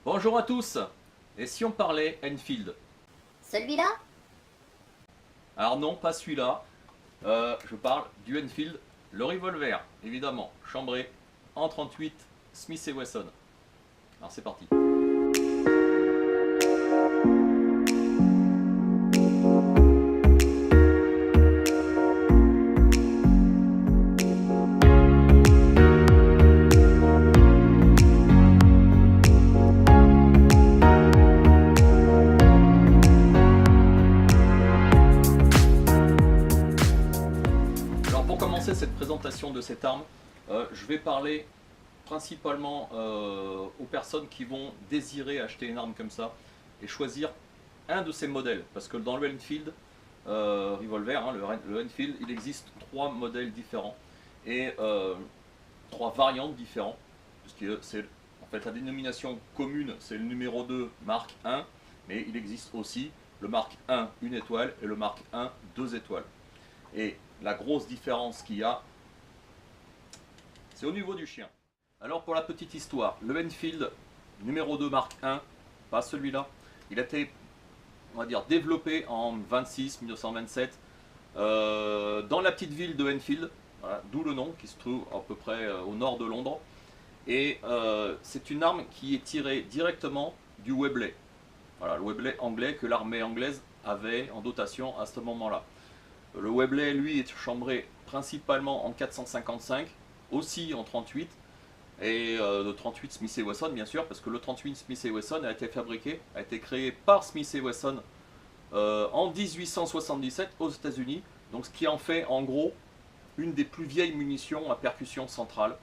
Bonjour à tous. Et si on parlait Enfield? Celui-là? Alors non, pas celui-là. Je parle du Enfield, le revolver, évidemment, chambré en 38 Smith & Wesson. Alors c'est parti. Alors pour commencer cette présentation de cette arme, je vais parler principalement aux personnes qui vont désirer acheter une arme comme ça et choisir un de ces modèles. Parce que dans le Enfield revolver, hein, le Enfield, il existe trois modèles différents et trois variantes différentes. Puisque c'est en fait la dénomination commune, c'est le numéro 2 Mark 1, mais il existe aussi le Mark 1 1 étoile et le Mark 1 2 étoiles. Et la grosse différence qu'il y a, c'est au niveau du chien. Alors pour la petite histoire, le Enfield numéro 2 Mark 1, pas celui-là, il a été, on va dire, développé en 1927 dans la petite ville de Enfield, voilà, d'où le nom, qui se trouve à peu près au nord de Londres. Et c'est une arme qui est tirée directement du Webley. Voilà, le Webley anglais que l'armée anglaise avait en dotation à ce moment-là. Le Webley, lui, est chambré principalement en 455, aussi en 38, et le 38 Smith & Wesson, bien sûr, parce que le 38 Smith & Wesson a été fabriqué, a été créé par Smith & Wesson en 1877 aux États-Unis, donc ce qui en fait en gros une des plus vieilles munitions à percussion centrale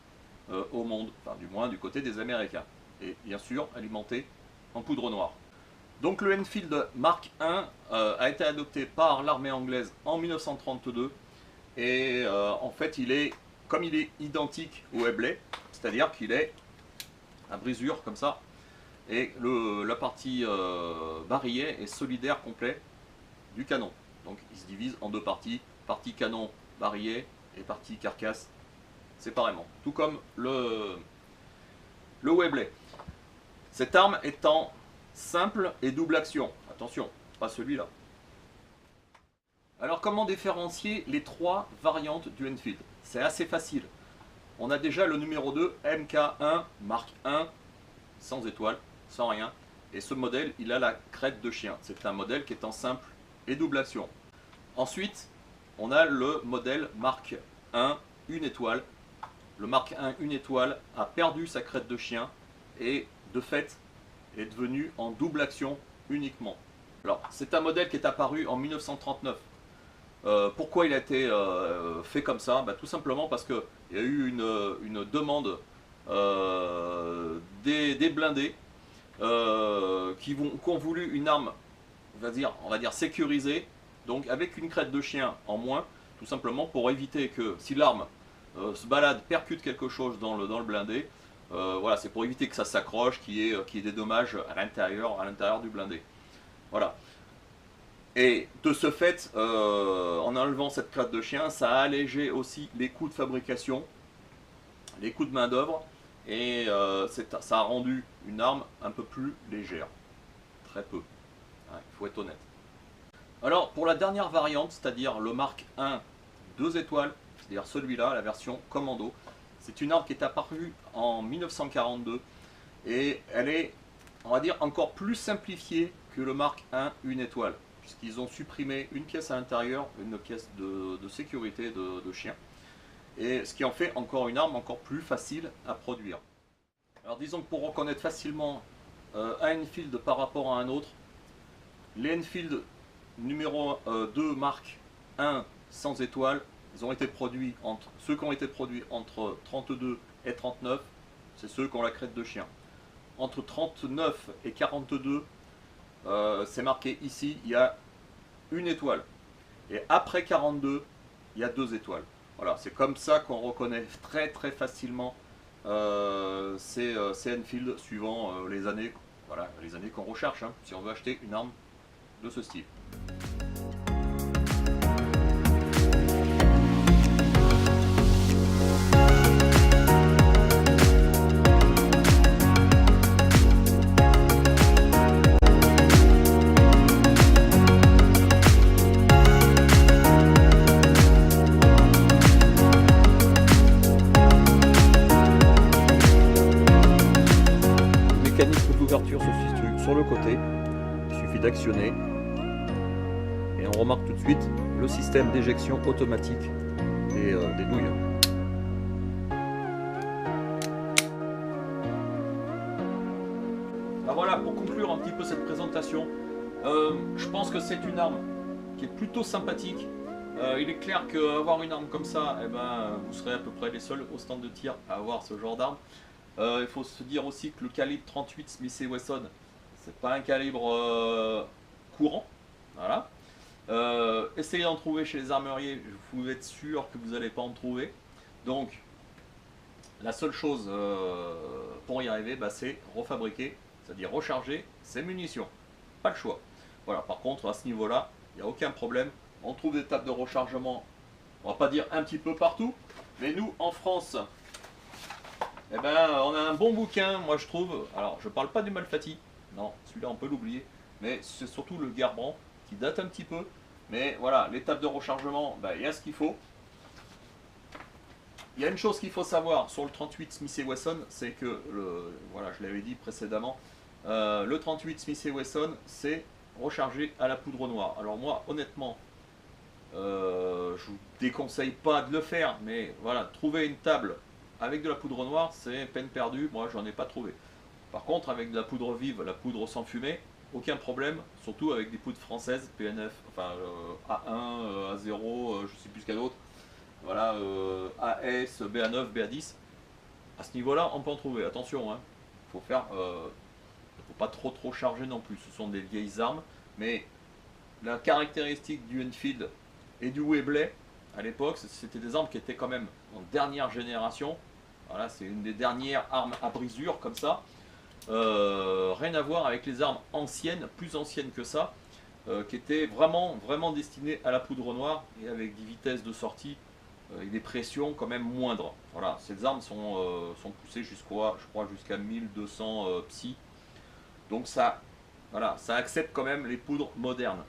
au monde, enfin du moins du côté des Américains, et bien sûr alimenté en poudre noire. Donc le Enfield Mark I a été adopté par l'armée anglaise en 1932 et en fait comme il est identique au Webley, c'est-à-dire qu'il est à brisure comme ça et la partie barillet est solidaire complet du canon. Donc il se divise en deux parties, partie canon barillet et partie carcasse séparément, tout comme le Webley. Cette arme étant simple et double action. Attention, pas celui-là. Alors comment différencier les trois variantes du Enfield? C'est assez facile. On a déjà le numéro 2, MK1 Mark 1, sans étoile, sans rien. Et ce modèle, il a la crête de chien. C'est un modèle qui est en simple et double action. Ensuite, on a le modèle Mark 1, 1 étoile. Le Mark 1, 1 étoile a perdu sa crête de chien et de fait est devenu en double action uniquement. Alors, c'est un modèle qui est apparu en 1939. Pourquoi il a été fait comme ça? Tout simplement parce qu'il y a eu une demande des blindés qui ont voulu une arme, on va dire sécurisée, donc avec une crête de chien en moins, tout simplement pour éviter que si l'arme se balade, percute quelque chose dans le blindé, voilà, c'est pour éviter que ça s'accroche, qu'il y ait des dommages à l'intérieur du blindé. Voilà. Et de ce fait, en enlevant cette crête de chien, ça a allégé aussi les coûts de fabrication, les coûts de main d'œuvre, et ça a rendu une arme un peu plus légère. Très peu. Il faut être honnête. Alors, pour la dernière variante, c'est-à-dire le Mark 1 2 étoiles, c'est-à-dire celui-là, la version commando, c'est une arme qui est apparue en 1942 et elle est, on va dire, encore plus simplifiée que le Mark 1 1 étoile, puisqu'ils ont supprimé une pièce à l'intérieur, une pièce de sécurité de chien, et ce qui en fait encore une arme encore plus facile à produire. Alors disons que pour reconnaître facilement un Enfield par rapport à un autre, les Enfield numéro 2 Mark 1 sans étoile, ceux qui ont été produits entre 32 et 39, c'est ceux qui ont la crête de chien. Entre 39 et 42, c'est marqué ici, il y a une étoile. Et après 42, il y a 2 étoiles. Voilà, c'est comme ça qu'on reconnaît très très facilement ces Enfield suivant les années, voilà, les années qu'on recherche, hein, si on veut acheter une arme de ce style. mécanique d'ouverture se situe sur le côté. Il suffit d'actionner. Et on remarque tout de suite le système d'éjection automatique des douilles. Ben voilà, pour conclure un petit peu cette présentation, je pense que c'est une arme qui est plutôt sympathique. Il est clair qu'avoir une arme comme ça, eh ben, vous serez à peu près les seuls au stand de tir à avoir ce genre d'arme. Il faut se dire aussi que le calibre 38 Smith & Wesson, c'est pas un calibre courant. Voilà. Essayez d'en trouver chez les armuriers, vous pouvez être sûr que vous n'allez pas en trouver. Donc, la seule chose pour y arriver, bah, c'est refabriquer, c'est-à-dire recharger ses munitions. Pas le choix. Voilà. Par contre, à ce niveau-là, il n'y a aucun problème. On trouve des tables de rechargement, on va pas dire un petit peu partout, mais nous, en France, eh ben, on a un bon bouquin, moi je trouve. Alors, je parle pas du Malfatti, non, celui-là on peut l'oublier, mais c'est surtout le Garbrand qui date un petit peu. Mais voilà, les tables de rechargement, ben, il y a ce qu'il faut. Il y a une chose qu'il faut savoir sur le 38 Smith & Wesson, c'est que, voilà, je l'avais dit précédemment, le 38 Smith & Wesson, c'est rechargé à la poudre noire. Alors moi, honnêtement, je vous déconseille pas de le faire, mais voilà, trouver une table avec de la poudre noire, c'est peine perdue. Moi, j'en ai pas trouvé. Par contre, avec de la poudre vive, la poudre sans fumée, aucun problème, surtout avec des poudres françaises, PNF, enfin A1, A0, je sais plus ce qu'il y a d'autre. Voilà, AS, BA9, BA10. À ce niveau-là, on peut en trouver. Attention, hein, faut pas trop charger non plus. Ce sont des vieilles armes, mais la caractéristique du Enfield et du Webley à l'époque, c'était des armes qui étaient quand même en dernière génération. Voilà, c'est une des dernières armes à brisure comme ça. Rien à voir avec les armes anciennes, plus anciennes que ça, qui étaient vraiment destinées à la poudre noire et avec des vitesses de sortie et des pressions quand même moindres. Voilà, ces armes sont poussées jusqu'à 1200 psi. Donc ça, voilà, ça accepte quand même les poudres modernes.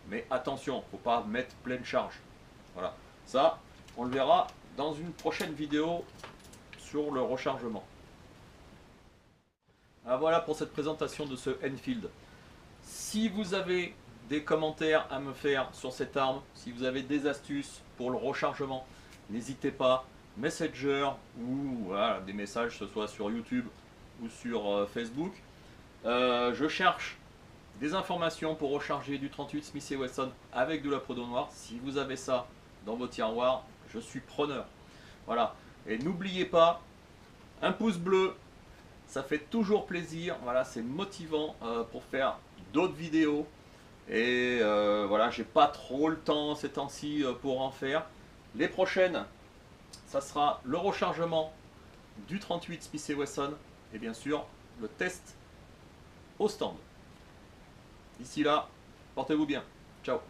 Mais attention, faut pas mettre pleine charge. Voilà, ça, on le verra dans une prochaine vidéo sur le rechargement. Ah, voilà pour cette présentation de ce Enfield. Si vous avez des commentaires à me faire sur cette arme, si vous avez des astuces pour le rechargement, n'hésitez pas, Messenger ou voilà, des messages, que ce soit sur YouTube ou sur Facebook. Je cherche des informations pour recharger du 38 Smith & Wesson avec de la poudre noire. Si vous avez ça dans vos tiroirs, je suis preneur. Voilà. Et n'oubliez pas, un pouce bleu, ça fait toujours plaisir. Voilà, c'est motivant pour faire d'autres vidéos. Et voilà, j'ai pas trop le temps ces temps-ci pour en faire. Les prochaines, ça sera le rechargement du 38 Smith & Wesson et bien sûr le test au stand. D'ici là, portez-vous bien. Ciao.